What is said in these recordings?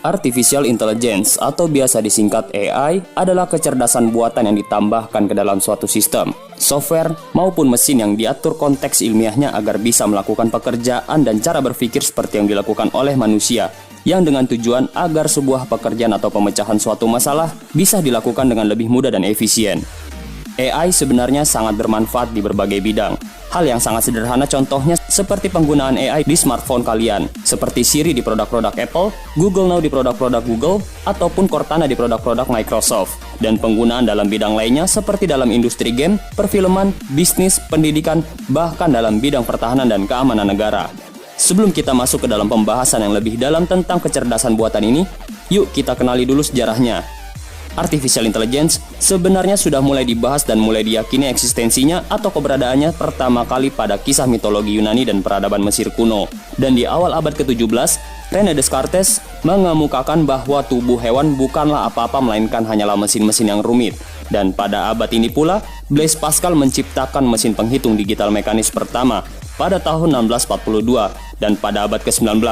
Artificial Intelligence atau biasa disingkat AI adalah kecerdasan buatan yang ditambahkan ke dalam suatu sistem, software maupun mesin yang diatur konteks ilmiahnya agar bisa melakukan pekerjaan dan cara berpikir seperti yang dilakukan oleh manusia, yang dengan tujuan agar sebuah pekerjaan atau pemecahan suatu masalah bisa dilakukan dengan lebih mudah dan efisien. AI sebenarnya sangat bermanfaat di berbagai bidang. Hal yang sangat sederhana contohnya seperti penggunaan AI di smartphone kalian, seperti Siri di produk-produk Apple, Google Now di produk-produk Google, ataupun Cortana di produk-produk Microsoft. Dan penggunaan dalam bidang lainnya seperti dalam industri game, perfilman, bisnis, pendidikan, bahkan dalam bidang pertahanan dan keamanan negara. Sebelum kita masuk ke dalam pembahasan yang lebih dalam tentang kecerdasan buatan ini, yuk kita kenali dulu sejarahnya. Artificial Intelligence sebenarnya sudah mulai dibahas dan mulai diyakini eksistensinya atau keberadaannya pertama kali pada kisah mitologi Yunani dan peradaban Mesir kuno. Dan di awal abad ke-17, René Descartes mengemukakan bahwa tubuh hewan bukanlah apa-apa melainkan hanyalah mesin-mesin yang rumit. Dan pada abad ini pula, Blaise Pascal menciptakan mesin penghitung digital mekanis pertama pada tahun 1642. Dan pada abad ke-19,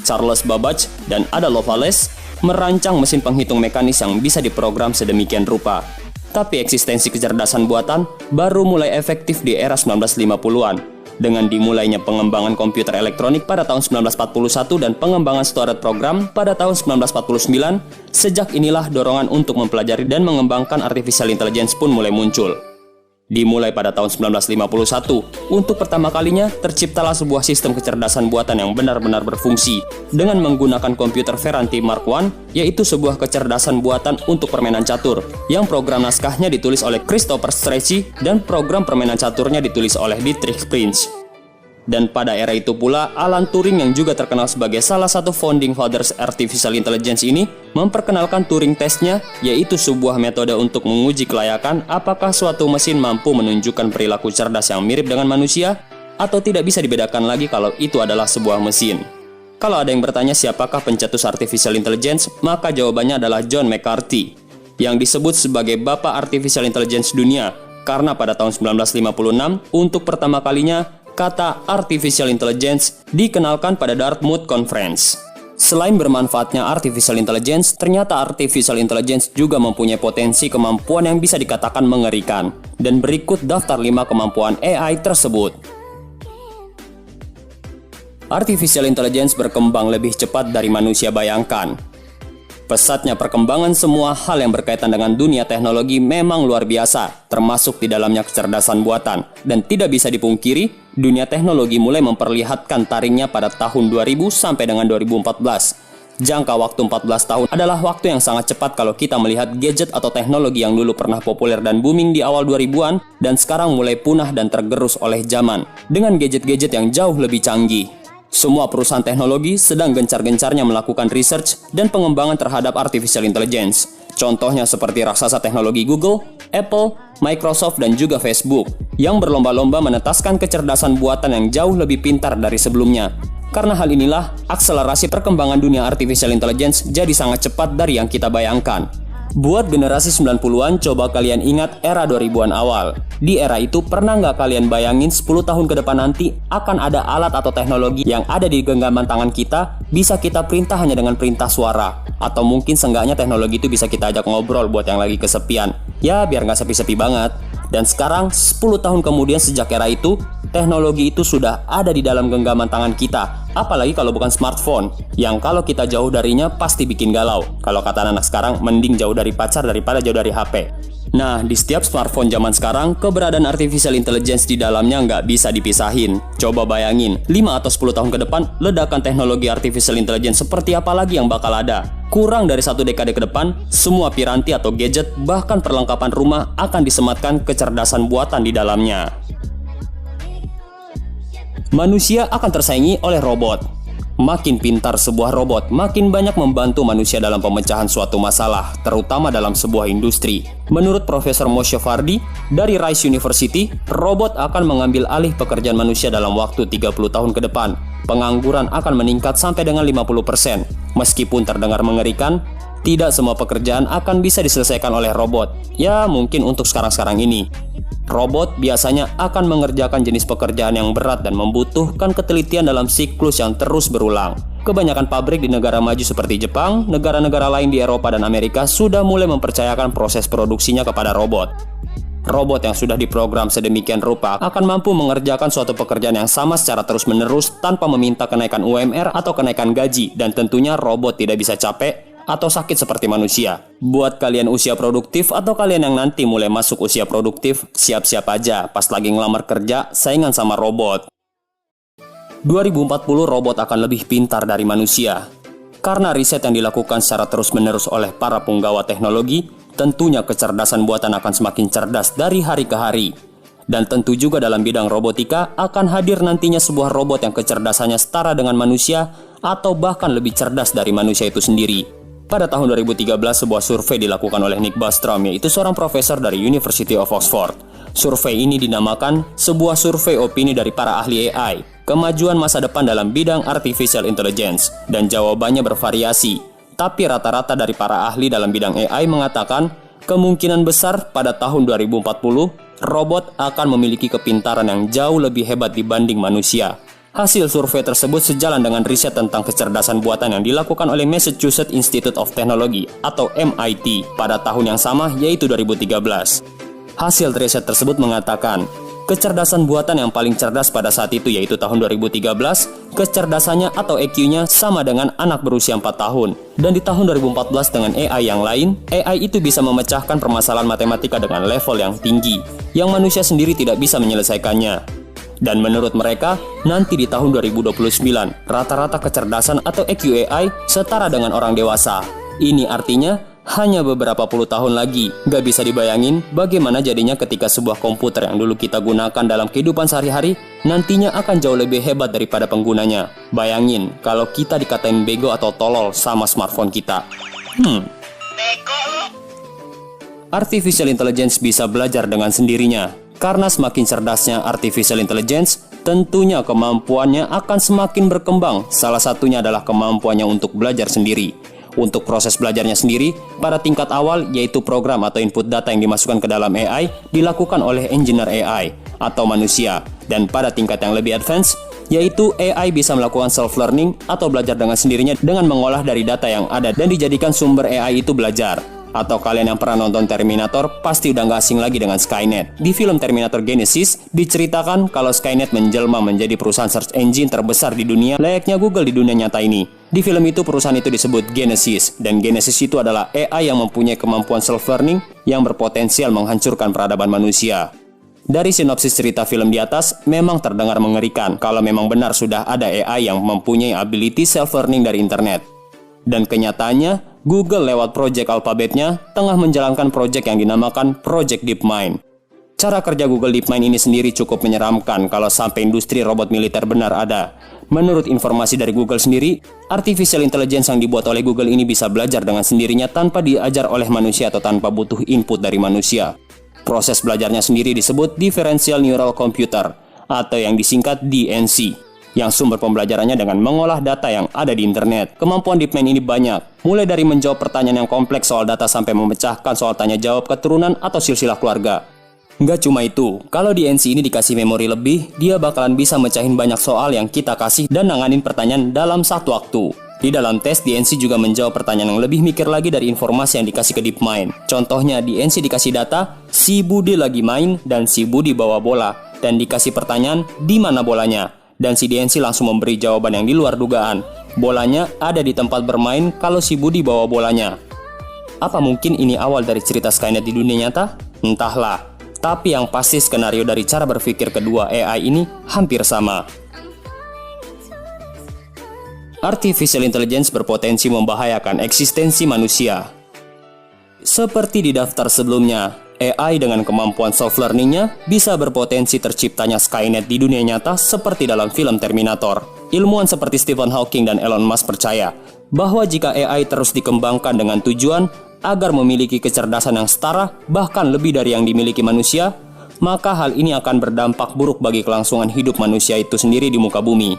Charles Babbage dan Ada Lovelace merancang mesin penghitung mekanis yang bisa diprogram sedemikian rupa. Tapi eksistensi kecerdasan buatan baru mulai efektif di era 1950-an, dengan dimulainya pengembangan komputer elektronik pada tahun 1941 dan pengembangan storage program pada tahun 1949. Sejak inilah dorongan untuk mempelajari dan mengembangkan artificial intelligence pun mulai muncul. Dimulai pada tahun 1951, untuk pertama kalinya terciptalah sebuah sistem kecerdasan buatan yang benar-benar berfungsi dengan menggunakan komputer Ferranti Mark I, yaitu sebuah kecerdasan buatan untuk permainan catur, yang program naskahnya ditulis oleh Christopher Strachey dan program permainan caturnya ditulis oleh Dietrich Prince. Dan pada era itu pula, Alan Turing yang juga terkenal sebagai salah satu founding fathers artificial intelligence ini memperkenalkan Turing testnya, yaitu sebuah metode untuk menguji kelayakan apakah suatu mesin mampu menunjukkan perilaku cerdas yang mirip dengan manusia atau tidak bisa dibedakan lagi kalau itu adalah sebuah mesin. Kalau ada yang bertanya siapakah pencetus artificial intelligence, maka jawabannya adalah John McCarthy, yang disebut sebagai Bapak Artificial Intelligence dunia, karena pada tahun 1956 untuk pertama kalinya kata artificial intelligence dikenalkan pada Dartmouth Conference. Selain bermanfaatnya artificial intelligence, ternyata artificial intelligence juga mempunyai potensi kemampuan yang bisa dikatakan mengerikan. Dan berikut daftar 5 kemampuan AI tersebut. Artificial intelligence berkembang lebih cepat dari manusia bayangkan. Pesatnya perkembangan semua hal yang berkaitan dengan dunia teknologi memang luar biasa, termasuk di dalamnya kecerdasan buatan. Dan tidak bisa dipungkiri, dunia teknologi mulai memperlihatkan taringnya pada tahun 2000 sampai dengan 2014. Jangka waktu 14 tahun adalah waktu yang sangat cepat kalau kita melihat gadget atau teknologi yang dulu pernah populer dan booming di awal 2000-an, dan sekarang mulai punah dan tergerus oleh zaman, dengan gadget-gadget yang jauh lebih canggih. Semua perusahaan teknologi sedang gencar-gencarnya melakukan research dan pengembangan terhadap artificial intelligence. Contohnya seperti raksasa teknologi Google, Apple, Microsoft, dan juga Facebook, yang berlomba-lomba menetaskan kecerdasan buatan yang jauh lebih pintar dari sebelumnya. Karena hal inilah, akselerasi perkembangan dunia artificial intelligence jadi sangat cepat dari yang kita bayangkan. Buat generasi 90-an, coba kalian ingat era 2000-an awal. Di era itu, pernah nggak kalian bayangin 10 tahun ke depan nanti akan ada alat atau teknologi yang ada di genggaman tangan kita, bisa kita perintah hanya dengan perintah suara. Atau mungkin seenggaknya teknologi itu bisa kita ajak ngobrol buat yang lagi kesepian. Ya, biar nggak sepi-sepi banget. Dan sekarang, 10 tahun kemudian sejak era itu, teknologi itu sudah ada di dalam genggaman tangan kita. Apalagi kalau bukan smartphone, yang kalau kita jauh darinya pasti bikin galau. Kalau kata anak sekarang, mending jauh dari pacar daripada jauh dari HP. Nah, di setiap smartphone zaman sekarang, keberadaan artificial intelligence di dalamnya nggak bisa dipisahin. Coba bayangin, 5 atau 10 tahun ke depan, ledakan teknologi artificial intelligence seperti apa lagi yang bakal ada? Kurang dari 1 dekade ke depan, semua piranti atau gadget, bahkan perlengkapan rumah akan disematkan kecerdasan buatan di dalamnya. Manusia akan tersaingi oleh robot. Makin pintar sebuah robot, makin banyak membantu manusia dalam pemecahan suatu masalah, terutama dalam sebuah industri. Menurut Profesor Moshe Fardi dari Rice University, robot akan mengambil alih pekerjaan manusia dalam waktu 30 tahun ke depan. Pengangguran akan meningkat sampai dengan 50%. Meskipun terdengar mengerikan, tidak semua pekerjaan akan bisa diselesaikan oleh robot. Ya, mungkin untuk sekarang-sekarang ini. Robot biasanya akan mengerjakan jenis pekerjaan yang berat dan membutuhkan ketelitian dalam siklus yang terus berulang. Kebanyakan pabrik di negara maju seperti Jepang, negara-negara lain di Eropa dan Amerika sudah mulai mempercayakan proses produksinya kepada robot. Robot yang sudah diprogram sedemikian rupa akan mampu mengerjakan suatu pekerjaan yang sama secara terus-menerus tanpa meminta kenaikan UMR atau kenaikan gaji, dan tentunya robot tidak bisa capek atau sakit seperti manusia. Buat kalian usia produktif atau kalian yang nanti mulai masuk usia produktif, siap-siap aja pas lagi ngelamar kerja saingan sama robot. 2040 robot akan lebih pintar dari manusia. Karena riset yang dilakukan secara terus-menerus oleh para punggawa teknologi, tentunya kecerdasan buatan akan semakin cerdas dari hari ke hari. Dan tentu juga dalam bidang robotika akan hadir nantinya sebuah robot yang kecerdasannya setara dengan manusia atau bahkan lebih cerdas dari manusia itu sendiri. Pada tahun 2013, sebuah survei dilakukan oleh Nick Bostrom, yaitu seorang profesor dari University of Oxford. Survei ini dinamakan sebuah survei opini dari para ahli AI, kemajuan masa depan dalam bidang artificial intelligence, dan jawabannya bervariasi. Tapi rata-rata dari para ahli dalam bidang AI mengatakan kemungkinan besar pada tahun 2040 robot akan memiliki kepintaran yang jauh lebih hebat dibanding manusia. Hasil survei tersebut sejalan dengan riset tentang kecerdasan buatan yang dilakukan oleh Massachusetts Institute of Technology atau MIT pada tahun yang sama, yaitu 2013. Hasil riset tersebut mengatakan kecerdasan buatan yang paling cerdas pada saat itu, yaitu tahun 2013, kecerdasannya atau EQ-nya sama dengan anak berusia 4 tahun. Dan di tahun 2014 dengan AI yang lain, AI itu bisa memecahkan permasalahan matematika dengan level yang tinggi, yang manusia sendiri tidak bisa menyelesaikannya. Dan menurut mereka, nanti di tahun 2029, rata-rata kecerdasan atau EQ AI setara dengan orang dewasa. Ini artinya hanya beberapa puluh tahun lagi. Gak bisa dibayangin bagaimana jadinya ketika sebuah komputer yang dulu kita gunakan dalam kehidupan sehari-hari nantinya akan jauh lebih hebat daripada penggunanya. Bayangin kalau kita dikatain bego atau tolol sama smartphone kita. Artificial intelligence bisa belajar dengan sendirinya. Karena semakin cerdasnya artificial intelligence, tentunya kemampuannya akan semakin berkembang. Salah satunya adalah kemampuannya untuk belajar sendiri. Untuk proses belajarnya sendiri, pada tingkat awal yaitu program atau input data yang dimasukkan ke dalam AI dilakukan oleh engineer AI atau manusia. Dan pada tingkat yang lebih advance, yaitu AI bisa melakukan self-learning atau belajar dengan sendirinya dengan mengolah dari data yang ada dan dijadikan sumber AI itu belajar. Atau kalian yang pernah nonton Terminator pasti udah gak asing lagi dengan Skynet. Di film Terminator Genesis diceritakan kalau Skynet menjelma menjadi perusahaan search engine terbesar di dunia, layaknya Google di dunia nyata ini. Di film itu perusahaan itu disebut Genesis, dan Genesis itu adalah AI yang mempunyai kemampuan self-learning yang berpotensial menghancurkan peradaban manusia. Dari sinopsis cerita film di atas, memang terdengar mengerikan kalau memang benar sudah ada AI yang mempunyai ability self-learning dari internet. Dan kenyataannya, Google lewat proyek Alphabetnya tengah menjalankan proyek yang dinamakan Project DeepMind. Cara kerja Google DeepMind ini sendiri cukup menyeramkan kalau sampai industri robot militer benar ada. Menurut informasi dari Google sendiri, artificial intelligence yang dibuat oleh Google ini bisa belajar dengan sendirinya tanpa diajar oleh manusia atau tanpa butuh input dari manusia. Proses belajarnya sendiri disebut Differential Neural Computer atau yang disingkat DNC. Yang sumber pembelajarannya dengan mengolah data yang ada di internet. Kemampuan DeepMind ini banyak, mulai dari menjawab pertanyaan yang kompleks soal data sampai memecahkan soal tanya jawab keturunan atau silsilah keluarga. Nggak cuma itu, kalau DNC ini dikasih memori lebih, dia bakalan bisa mecahin banyak soal yang kita kasih dan nanganin pertanyaan dalam satu waktu. Di dalam tes, DNC juga menjawab pertanyaan yang lebih mikir lagi dari informasi yang dikasih ke DeepMind. Contohnya, DNC dikasih data, si Budi lagi main dan si Budi bawa bola, dan dikasih pertanyaan, di mana bolanya? Dan si DNC langsung memberi jawaban yang di luar dugaan. Bolanya ada di tempat bermain kalau si Budi bawa bolanya. Apa mungkin ini awal dari cerita Skynet di dunia nyata? Entahlah. Tapi yang pasti skenario dari cara berpikir kedua AI ini hampir sama. Artificial intelligence berpotensi membahayakan eksistensi manusia. Seperti di daftar sebelumnya, AI dengan kemampuan self-learningnya bisa berpotensi terciptanya Skynet di dunia nyata seperti dalam film Terminator. Ilmuwan seperti Stephen Hawking dan Elon Musk percaya bahwa jika AI terus dikembangkan dengan tujuan agar memiliki kecerdasan yang setara, bahkan lebih dari yang dimiliki manusia, maka hal ini akan berdampak buruk bagi kelangsungan hidup manusia itu sendiri di muka bumi.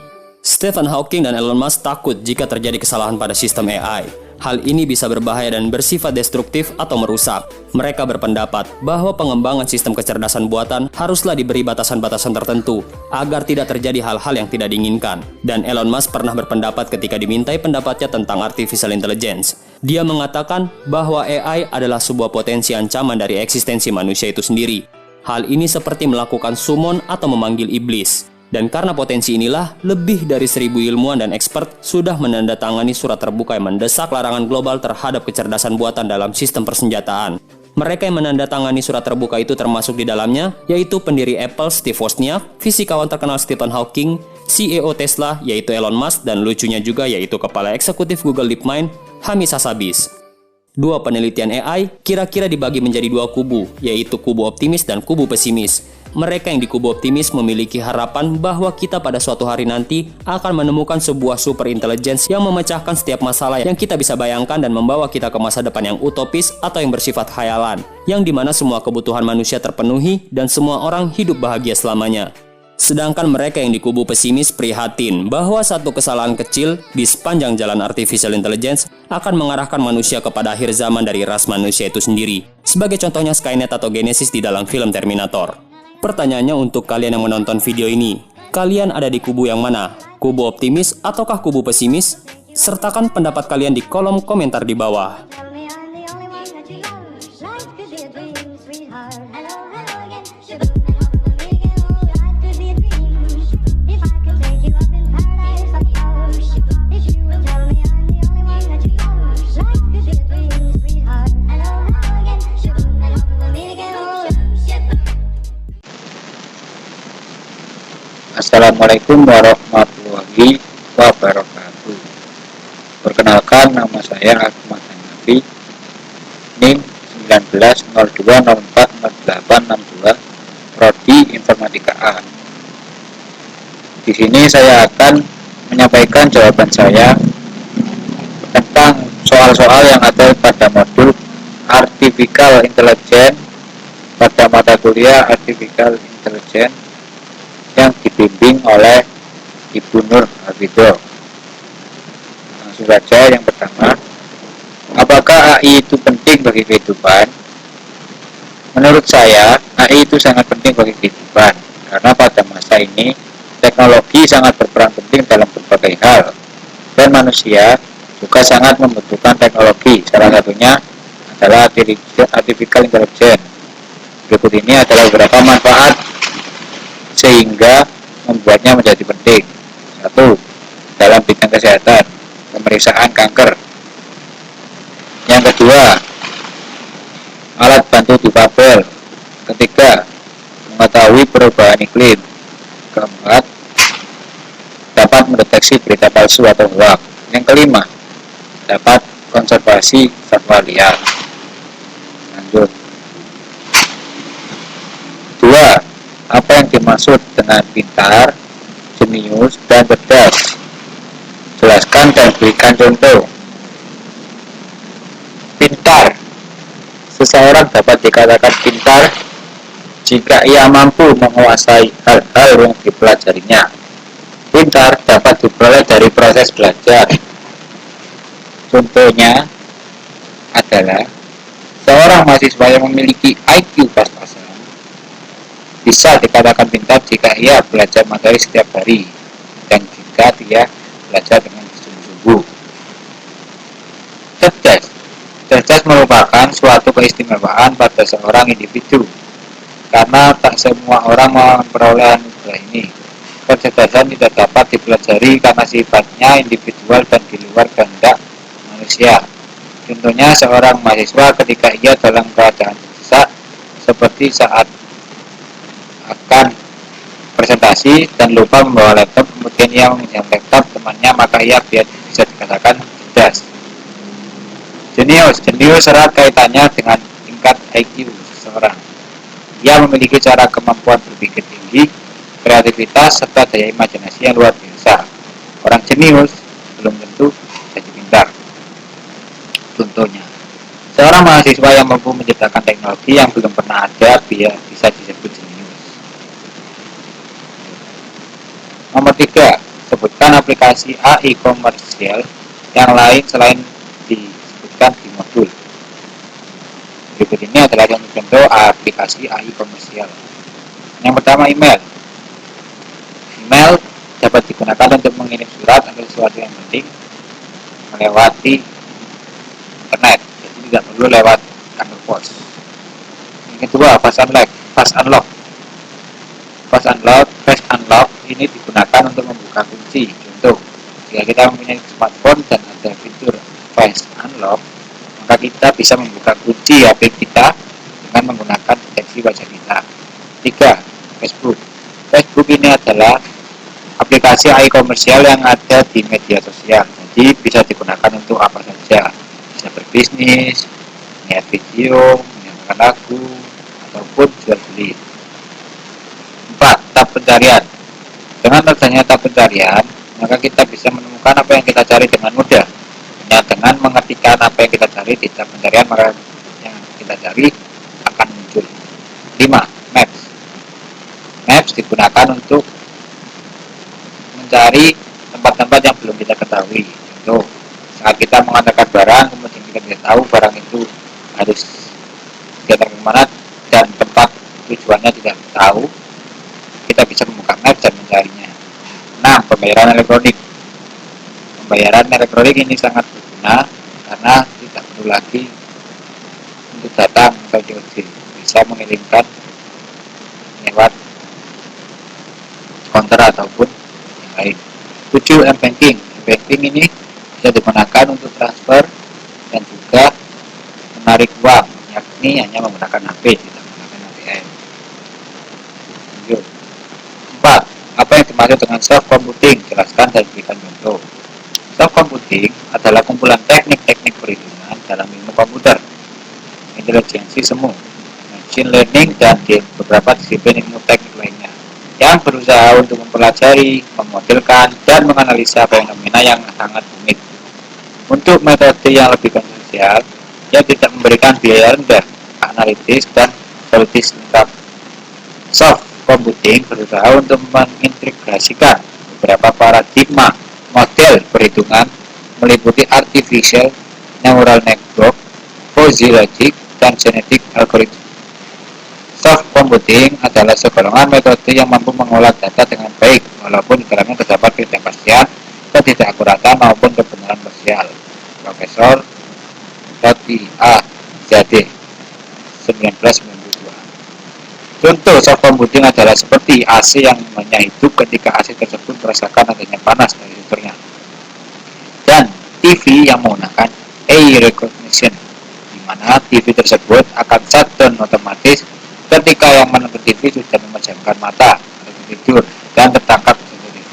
Stephen Hawking dan Elon Musk takut jika terjadi kesalahan pada sistem AI. Hal ini bisa berbahaya dan bersifat destruktif atau merusak. Mereka berpendapat bahwa pengembangan sistem kecerdasan buatan haruslah diberi batasan-batasan tertentu agar tidak terjadi hal-hal yang tidak diinginkan. Dan Elon Musk pernah berpendapat ketika dimintai pendapatnya tentang artificial intelligence. Dia mengatakan bahwa AI adalah sebuah potensi ancaman dari eksistensi manusia itu sendiri. Hal ini seperti melakukan summon atau memanggil iblis. Dan karena potensi inilah, lebih dari 1.000 ilmuwan dan expert sudah menandatangani surat terbuka yang mendesak larangan global terhadap kecerdasan buatan dalam sistem persenjataan. Mereka yang menandatangani surat terbuka itu termasuk di dalamnya, yaitu pendiri Apple Steve Wozniak, fisikawan terkenal Stephen Hawking, CEO Tesla yaitu Elon Musk, dan lucunya juga yaitu kepala eksekutif Google DeepMind, Hamis Hassabis. Dua penelitian AI kira-kira dibagi menjadi dua kubu, yaitu kubu optimis dan kubu pesimis. Mereka yang di kubu optimis memiliki harapan bahwa kita pada suatu hari nanti akan menemukan sebuah super intelligence yang memecahkan setiap masalah yang kita bisa bayangkan dan membawa kita ke masa depan yang utopis atau yang bersifat khayalan, yang dimana semua kebutuhan manusia terpenuhi dan semua orang hidup bahagia selamanya. Sedangkan mereka yang di kubu pesimis prihatin bahwa satu kesalahan kecil di sepanjang jalan artificial intelligence akan mengarahkan manusia kepada akhir zaman dari ras manusia itu sendiri. Sebagai contohnya Skynet atau Genesis di dalam film Terminator. Pertanyaannya untuk kalian yang menonton video ini, kalian ada di kubu yang mana? Kubu optimis ataukah kubu pesimis? Sertakan pendapat kalian di kolom komentar di bawah. Assalamualaikum warahmatullahi wabarakatuh. Perkenalkan, nama saya Ahmad Hanafi, NIM 1902040862, Prodi Informatika A. Di sini saya akan menyampaikan jawaban saya tentang soal-soal yang ada pada modul Artificial Intelligence pada mata kuliah Artificial Intelligence yang dibimbing oleh Ibu Nur Hafidho. Langsung saja yang pertama, apakah AI itu penting bagi kehidupan? Menurut saya, AI itu sangat penting bagi kehidupan karena pada masa ini teknologi sangat berperan penting dalam berbagai hal dan manusia juga sangat membutuhkan teknologi. Salah satunya adalah artificial intelligence. Berikut ini adalah beberapa manfaat sehingga membuatnya menjadi penting. 1. Dalam bidang kesehatan, pemeriksaan kanker. Yang kedua, alat bantu difabel. Ketiga, mengetahui perubahan iklim. Keempat, dapat mendeteksi berita palsu atau hoax. Yang kelima, dapat konservasi satwa liar. Lanjut. 2. Apa yang dimaksud dengan pintar, jenius, dan cerdas? Jelaskan dan berikan contoh. Pintar. Seseorang dapat dikatakan pintar jika ia mampu menguasai hal-hal yang dipelajarinya. Pintar dapat diperoleh dari proses belajar. Contohnya adalah seorang mahasiswa yang memiliki IQ pas-pasan bisa dikatakan pintar jika ia belajar materi setiap hari dan jika dia belajar dengan sungguh-sungguh. Cerdas. Cerdas merupakan suatu keistimewaan pada seorang individu karena tak semua orang memperoleh anugerah ini. Kecerdasan tidak dapat dipelajari karena sifatnya individual dan di luar kehendak manusia. Contohnya seorang mahasiswa ketika ia dalam keadaan terdesak seperti saat akan presentasi dan lupa membawa laptop, kemudian ia meminjam laptop temannya, maka ia bisa dikatakan cerdas. Jenius erat kaitannya dengan tingkat IQ seseorang. Ia memiliki cara kemampuan berpikir tinggi, kreativitas, serta daya imajinasi yang luar biasa. Orang jenius belum tentu jadi pintar. Contohnya, seorang mahasiswa yang mampu menciptakan teknologi yang belum pernah ada bisa disebut jenius. Nomor 3, Sebutkan aplikasi AI komersial yang lain selain disebutkan di modul. Berikut ini adalah contoh aplikasi AI komersial. Yang pertama, email. Email dapat digunakan untuk mengirim surat atau sesuatu yang penting melewati internet, jadi tidak perlu lewat kantor pos. Yang kedua, fast unlock. Fast unlock ini digunakan untuk membuka kunci. Contoh, jika kita mempunyai smartphone dan ada fitur fast unlock, maka kita bisa membuka kunci HP kita dengan menggunakan deteksi wajah kita. 3. Facebook ini adalah aplikasi AI komersial yang ada di media sosial, jadi bisa digunakan untuk apa saja, bisa berbisnis, melihat video, menyanyikan lagu, ataupun jual beli. 4. Tab pencarian. Dengan adanya tab pencarian, maka kita bisa menemukan apa yang kita cari dengan mudah. Hanya dengan mengetikkan apa yang kita cari di tab pencarian, maka yang kita cari akan muncul. 5. Maps digunakan untuk mencari tempat-tempat yang belum kita ketahui. Contoh, saat kita mengantarkan barang, kemudian kita tidak tahu barang itu harus diantar kemana dan tempat tujuannya tidak tahu, kita bisa membuka maps dan mencarinya. 6. Pembayaran elektronik. Pembayaran elektronik ini sangat berguna karena tidak perlu lagi untuk datang ke OJK, bisa mengirimkan lewat counter ataupun yang lain. 7. M-banking. M-banking ini bisa digunakan untuk transfer dan juga menarik uang, yakni hanya menggunakan HP, tidak menggunakan ATM. 4. Apa yang dimaksud dengan soft computing? Jelaskan dan berikan contoh. Soft computing adalah kumpulan teknik-teknik perhitungan dalam ilmu komputer, intelijensi semu, machine learning, dan beberapa disiplin ilmu teknik lainnya yang berusaha untuk mempelajari, memodelkan, dan menganalisa fenomena yang sangat unik. Untuk metode yang lebih konvensional, yang tidak memberikan biaya rendah, analitis, dan politis lengkap. Soft computing berusaha untuk mengintegrasikan beberapa paradigma model perhitungan meliputi artificial neural network, fuzzy logic, dan genetic algorithm. Soft computing adalah segolongan metode yang mampu mengolah data dengan baik, walaupun di dalamnya terdapat ketidakpastian, ketidakakuratan maupun kebenaran parsial. Profesor Dr. A. Zade, 1992. Contoh soft computing adalah seperti AC yang hanya hidup ketika AC tersebut merasakan adanya panas dari sumbernya, dan TV yang menggunakan eye recognition, di mana TV tersebut akan shutdown otomatis ketika yang menonton TV sudah memejamkan mata atau tidur dan tertangkap di TV.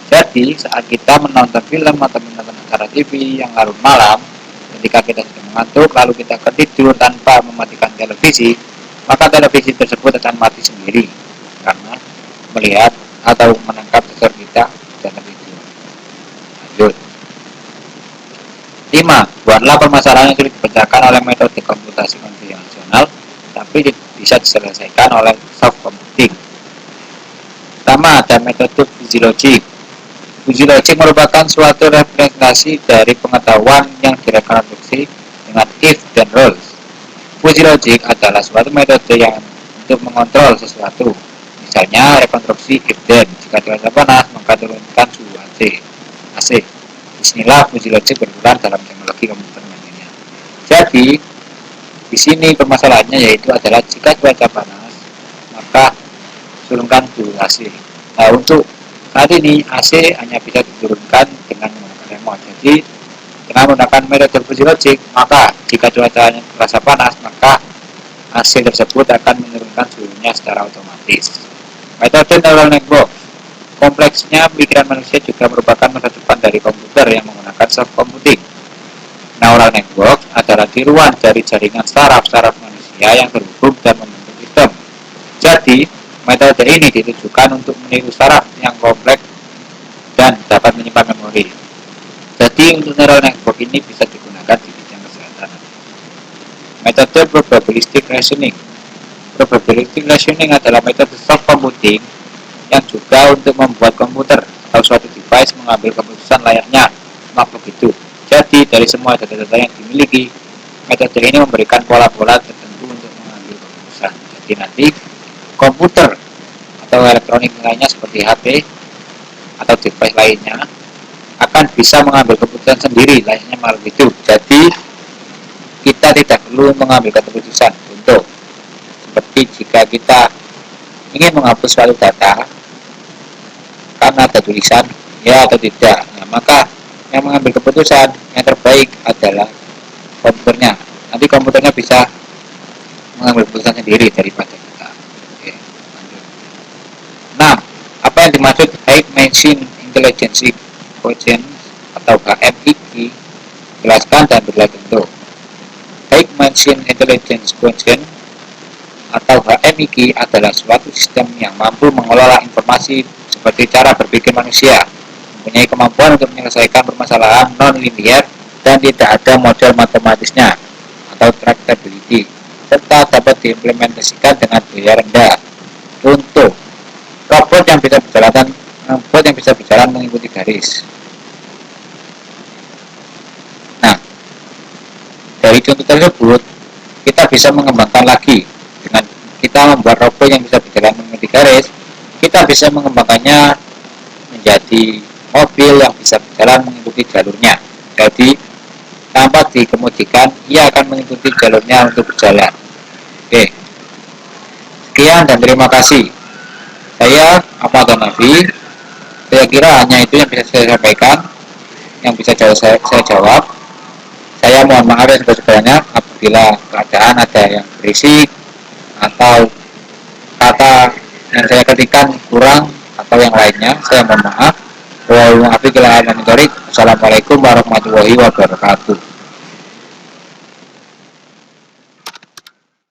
Jadi saat kita menonton film atau menonton acara TV yang larut malam, ketika kita sudah mengantuk lalu kita tertidur tanpa mematikan televisi, maka televisi tersebut akan mati sendiri karena melihat atau menangkap sensor kita sudah tertidur. Lanjut. 5. Buatlah permasalahan yang sulit dipecahkan oleh metode komputasi konvensional, tapi bisa diselesaikan oleh soft computing. Pertama, ada metode fuzzy logic. Fuzzy logic merupakan suatu representasi dari pengetahuan yang direkonstruksi dengan if dan rules. Fuzzy logic adalah suatu metode yang untuk mengontrol sesuatu. Misalnya rekonstruksi if then, jika cuaca panas maka turunkan suhu AC. Disinilah fuzzy logic berperan dalam teknologi komputer nantinya. Jadi di sini permasalahannya yaitu adalah jika cuaca panas, maka turunkan suhu AC. Nah, untuk saat ini AC hanya bisa diturunkan dengan menggunakan remote. Jadi dengan menggunakan metode fuzzy logic, maka jika cuaca terasa panas, maka AC tersebut akan menurunkan suhunya secara otomatis. Metode neural network. Kompleksnya pikiran manusia juga merupakan masa depan dari komputer yang menggunakan soft computing. Neural network adalah tiruan dari jaringan saraf-saraf manusia yang terhubung dan membentuk sistem. Jadi, metode ini ditujukan untuk meniru saraf yang kompleks dan dapat menyimpan memori. Jadi, untuk neural network ini bisa digunakan di bidang kesehatan. Metode probabilistic reasoning. Probabilistic reasoning adalah metode soft computing yang juga untuk membuat komputer atau suatu device device mengambil keputusan layaknya makhluk hidup. Jadi dari semua data-data yang dimiliki, metode ini memberikan pola-pola tertentu untuk mengambil keputusan. Jadi nanti komputer atau elektronik lainnya seperti HP atau device lainnya akan bisa mengambil keputusan sendiri layaknya makhluk hidup. Jadi kita tidak perlu mengambil keputusan. Contoh, seperti jika kita ingin menghapus suatu data karena ada tulisan ya atau tidak, maka yang mengambil keputusan yang terbaik adalah komputernya. Nanti komputernya bisa mengambil keputusan sendiri daripada kita. Oke, lanjut. Nah, apa yang dimaksud High Machine Intelligence Quotient atau HMIQ? Jelaskan dan berilah contoh. High Machine Intelligence Quotient atau HMIQ adalah suatu sistem yang mampu mengelola informasi seperti cara berpikir manusia, mempunyai kemampuan untuk menyelesaikan permasalahan non-linear dan tidak ada model matematisnya atau tractability, serta dapat diimplementasikan dengan biaya rendah. Contoh, robot yang bisa berjalan mengikuti garis. Nah, dari contoh tersebut kita bisa mengembangkan lagi. Dengan kita membuat robot yang bisa berjalan mengikuti garis, kita bisa mengembangkannya menjadi mobil yang bisa berjalan mengikuti jalurnya. Jadi tanpa dikemudikan, ia akan mengikuti jalurnya untuk berjalan. Oke, sekian dan terima kasih. Saya Ahmad Nabi. Saya kira hanya itu yang bisa saya sampaikan, yang bisa saya jawab. Saya mohon maaf ya sebanyak apabila keadaan ada yang berisik atau kata yang saya ketikkan kurang atau yang lainnya, saya mohon maaf. Wassalamualaikum warahmatullahi wabarakatuh.